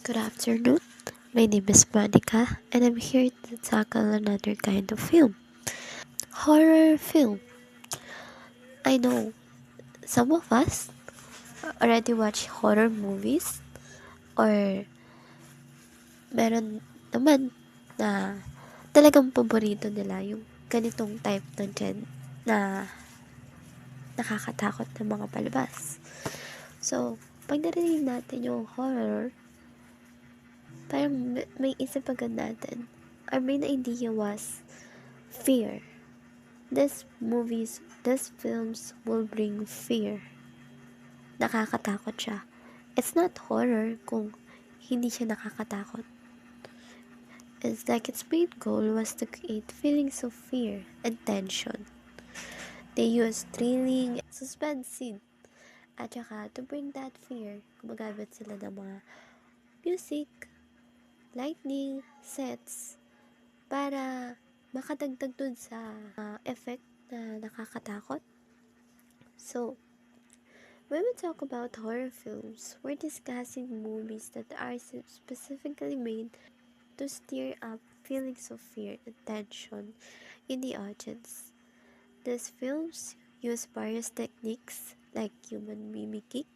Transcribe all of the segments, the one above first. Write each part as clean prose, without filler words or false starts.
Good afternoon. My name is Monica, and I'm here to tackle another kind of film, horror film. I know some of us already watch horror movies, or meron naman na talagang paborito nila yung ganitong type ng gen na nakakatakot na mga palabas. So, pag narinig natin yung horror, parang may isip agad natin. Our main idea was fear. These films will bring fear. Nakakatakot siya. It's not horror kung hindi siya nakakatakot. It's like its main goal was to create feelings of fear and tension. They use thrilling, suspense scene. At saka, to bring that fear, gumagamit sila ng mga music, lightning, sets, para makadagdag dun sa effect na nakakatakot. So, when we talk about horror films, we're discussing movies that are specifically made to stir up feelings of fear and tension in the audience. These films use various techniques like human mimicking,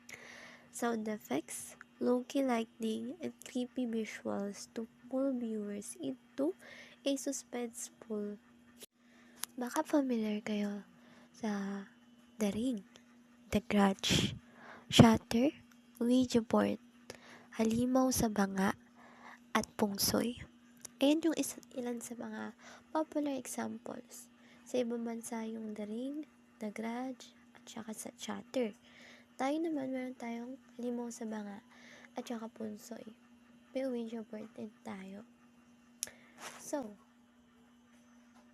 sound effects, low-key lighting, and creepy visuals to pull viewers into a suspenseful. Baka familiar kayo sa The Ring, The Grudge, Shutter, Ouija board, Halimaw sa Banga, at Pungsoy. Ayan yung ilan sa mga popular examples. Sa ibang bansa yung The Ring, The Grudge, at saka sa Shutter. Tayo naman, meron tayong Halimaw sa Banga, at saka Pungsoy. May Ouija board din tayo. So,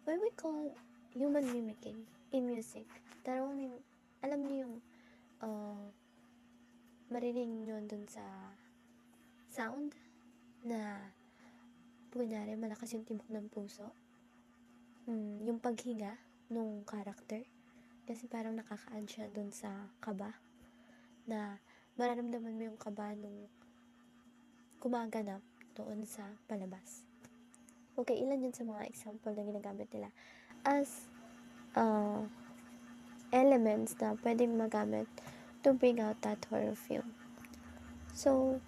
when we call human mimicking in music, alam niyo yung marinig nyo dun sa sound na kunyari malakas yung tibok ng puso, yung paghinga nung character, kasi parang nakaka-add siya dun sa kaba, na mararamdaman mo yung kaba nung kumaganap doon sa palabas. Okay, ilan yun sa mga example na ginagamit nila as elements na pwedeng magamit to bring out that horror film. So,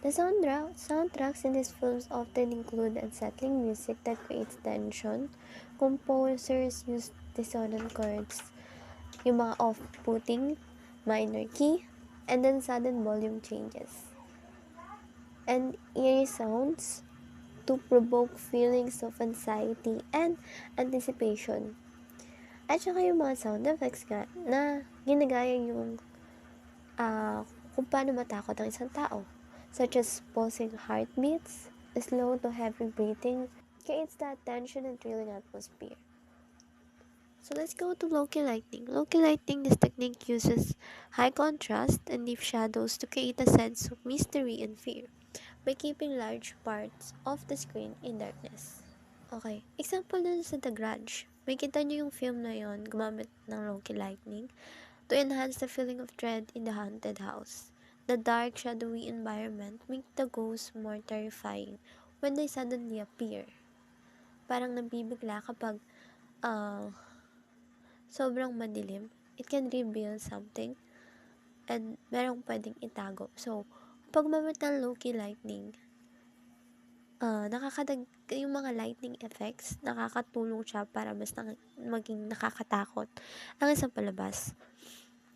the soundtracks in these films often include unsettling music that creates tension. Composers use dissonant chords, yung mga off-putting minor key, and then sudden volume changes. And eerie sounds to provoke feelings of anxiety and anticipation. At saka yung mga sound effects nga na ginagaya yung kung paano matakot ang isang tao, such as pulsing heartbeats, slow to heavy breathing, creates that tension and thrilling atmosphere. So let's go to low-key lighting. Low-key lighting, this technique uses high contrast and deep shadows to create a sense of mystery and fear by keeping large parts of the screen in darkness. Okay, example dun sa The Grudge. May kita nyo yung film na yon gumamit ng low-key lighting to enhance the feeling of dread in the haunted house. The dark, shadowy environment make the ghosts more terrifying when they suddenly appear. Parang nabibigla kapag sobrang madilim. It can reveal something and merong pwedeng itago. So, pag mamit ng low-key lighting, yung mga lightning effects, nakakatulong siya para mas maging nakakatakot ang isang palabas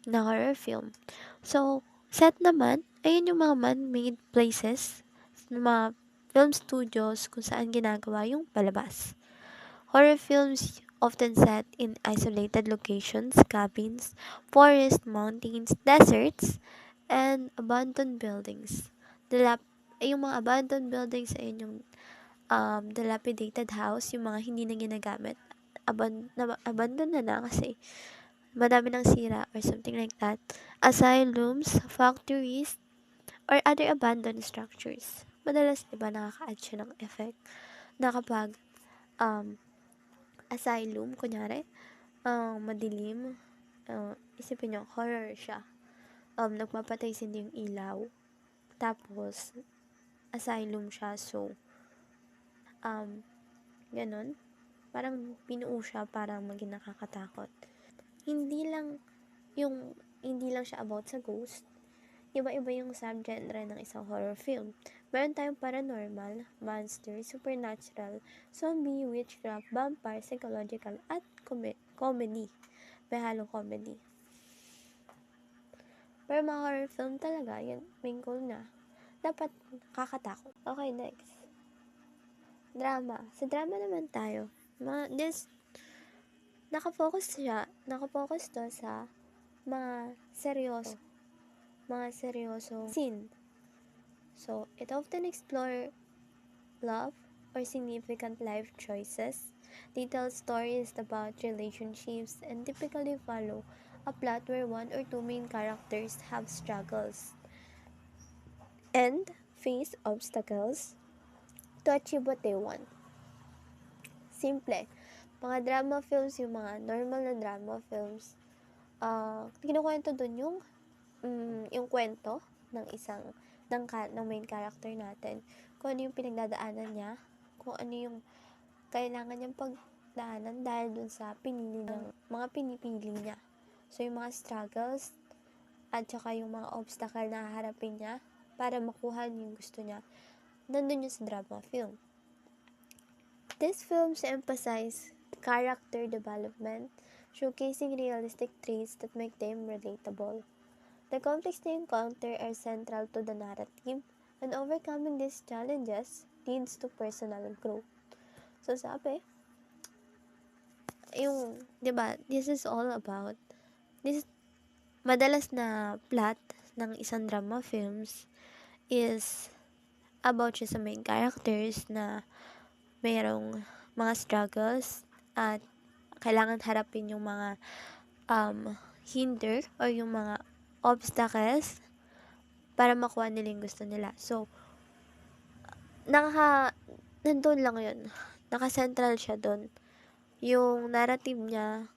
na horror film. So, set naman, ayun yung mga man-made places, mga film studios kung saan ginagawa yung palabas. Horror films often set in isolated locations, cabins, forests, mountains, deserts, and abandoned buildings. Yung mga abandoned buildings ay yung dilapidated house, yung mga hindi na ginagamit. Abandon na kasi madami ng sira or something like that. Asylums, factories, or other abandoned structures. Madalas, diba, nakaka-add siya ng effect na kapag asylum, kunyari, madilim, isipin nyo, horror siya. Nagpapatay sindi yung ilaw. Tapos, asylum siya. So, ganun. Parang binuo siya para maging nakakatakot. Hindi lang siya about sa ghost. Iba-iba yung subgenre ng isang horror film. Meron tayong paranormal, monster, supernatural, zombie, witchcraft, vampire, psychological, at comedy. May halong comedy. Pero mga horror film talaga, yung main goal na, dapat kakatakot. Okay, next. Drama. Sa drama naman tayo. Nakafocus to sa mga seryosong scene. So, it often explore love or significant life choices. Detailed stories about relationships and typically follow a plot where one or two main characters have struggles and face obstacles to achieve what they want. Simple. Mga drama films, yung mga normal na drama films, kinukwento dun yung kwento ng main character natin. Kung ano yung pinagdadaanan niya, kung ano yung kailangan niyang pagdaanan dahil dun sa mga pinipili niya. So, yung mga struggles at saka yung mga obstacle na haharapin niya para makuha niya yung gusto niya, nandun yun sa drama film. These films emphasize character development, showcasing realistic traits that make them relatable. The conflicts they encounter are central to the narrative, and overcoming these challenges leads to personal growth. So sabi, this is all about, madalas na plot ng isang drama films is about siya sa main characters na mayroong mga struggles at kailangan harapin yung mga hinder or yung mga obstacles para makuha nila yung gusto nila. So, nandun lang yun. Naka-central siya dun. Yung narrative niya,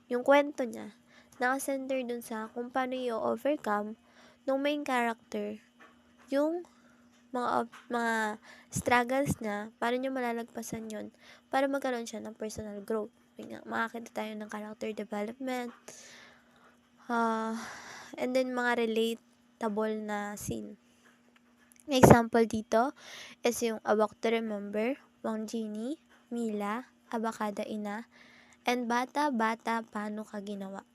yung kwento niya, naka-center dun sa kung paano i-overcome ng main character yung mga struggles niya, paano niya malalagpasan yun para magkaroon siya ng personal growth. Makakita tayo ng character development, and then mga relatable na scene. Example dito is yung A Walk to Remember, Wang Genie, Mila, Abakada Ina, and Bata Bata Paano Ka Ginawa.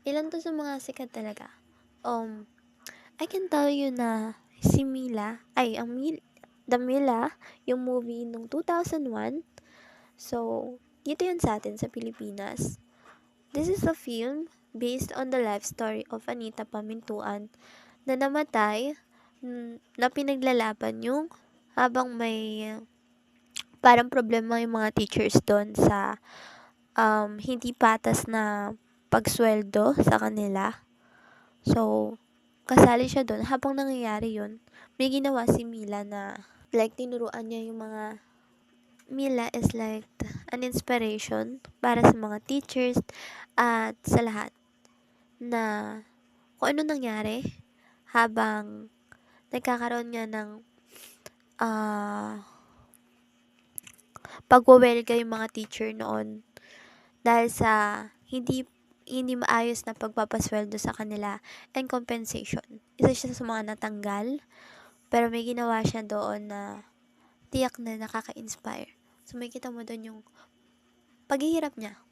Ilan to sa mga sikat talaga. I can tell you na si Mila, The Mila, yung movie nung 2001. So, dito yun sa atin sa Pilipinas. This is a film based on the life story of Anita Pamintuan na namatay na pinaglalaban yung habang may parang problema yung mga teachers doon sa hindi patas na pagsweldo sa kanila. So, kasali siya doon. Habang nangyayari yun, may ginawa si Mila na tinuruan niya yung mga Mila is like an inspiration para sa mga teachers at sa lahat na kung ano nangyari habang nagkakaroon nga ng pagwawelga yung mga teacher noon dahil sa hindi maayos na pagpapasweldo sa kanila and compensation. Isa siya sa mga natanggal, pero may ginawa siya doon na tiyak na nakaka-inspire. So, may kita mo doon yung paghihirap niya.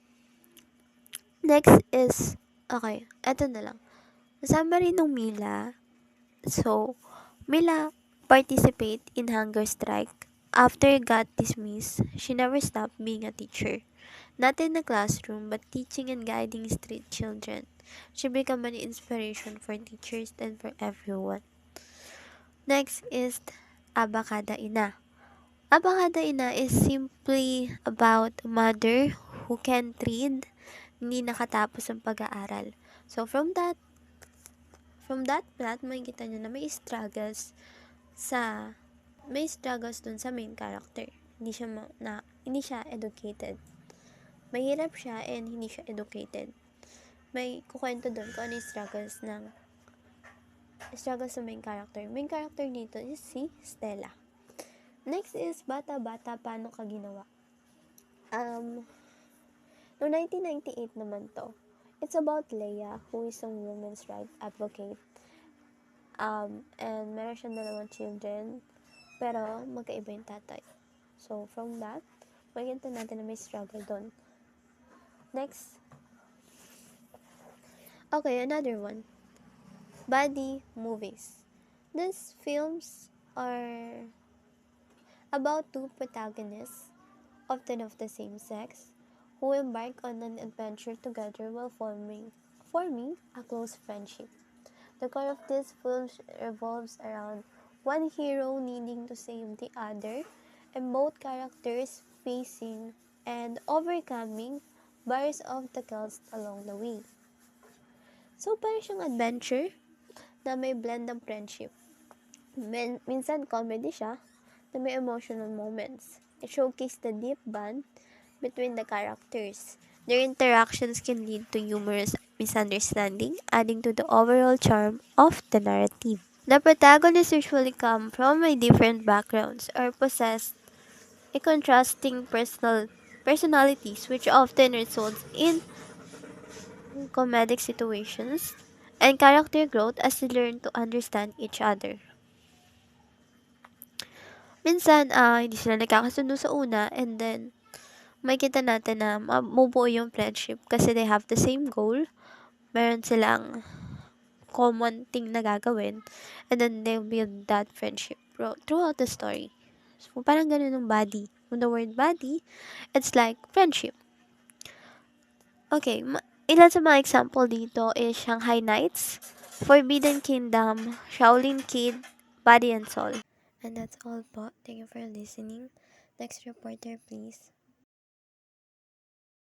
Next is, eto na lang. Summary ng Mila. So, Mila participate in hunger strike. After got dismissed, she never stopped being a teacher. Not in the classroom, but teaching and guiding street children. She became an inspiration for teachers and for everyone. Next is Abakada Ina. Abakada Ina is simply about a mother who can't read, hindi nakatapos ang pag-aaral. So, from that plot, makikita nyo na may struggles dun sa main character. Hindi siya educated. Mahirap siya and hindi siya educated. May kukwento dun kung ano yung struggles ng struggle sa main character. Main character nito is si Stella. Next is Bata-Bata, Paano Ka Ginawa? No 1998 naman to. It's about Leia, who is a women's rights advocate. And meron siyang dalawang children, pero magkaiba yung tatay. So, from that, makikita natin na may struggle doon. Next. Okay, another one. Buddy movies. These films are about two protagonists, often of the same sex, who embark on an adventure together while forming a close friendship. The core of these films revolves around one hero needing to save the other, and both characters facing and overcoming various obstacles along the way. So, parang siyang adventure na may blend ng friendship. Minsan comedy siya na may emotional moments. It showcases the deep bond between the characters. Their interactions can lead to humorous misunderstanding, adding to the overall charm of the narrative. The protagonists usually come from a different backgrounds or possess a contrasting personalities, which often results in comedic situations and character growth as they learn to understand each other. Minsan, hindi sila nagkakasundo sa una, and then makikita natin na mabubuo yung friendship kasi they have the same goal. Meron silang common thing na gagawin, and then they build that friendship throughout the story. So, parang ganun yung body. When the word body, it's like friendship. Okay, ilan sa mga example dito is Shanghai Nights, Forbidden Kingdom, Shaolin Kid, Body and Soul. And that's all po. Thank you for listening. Next reporter, please.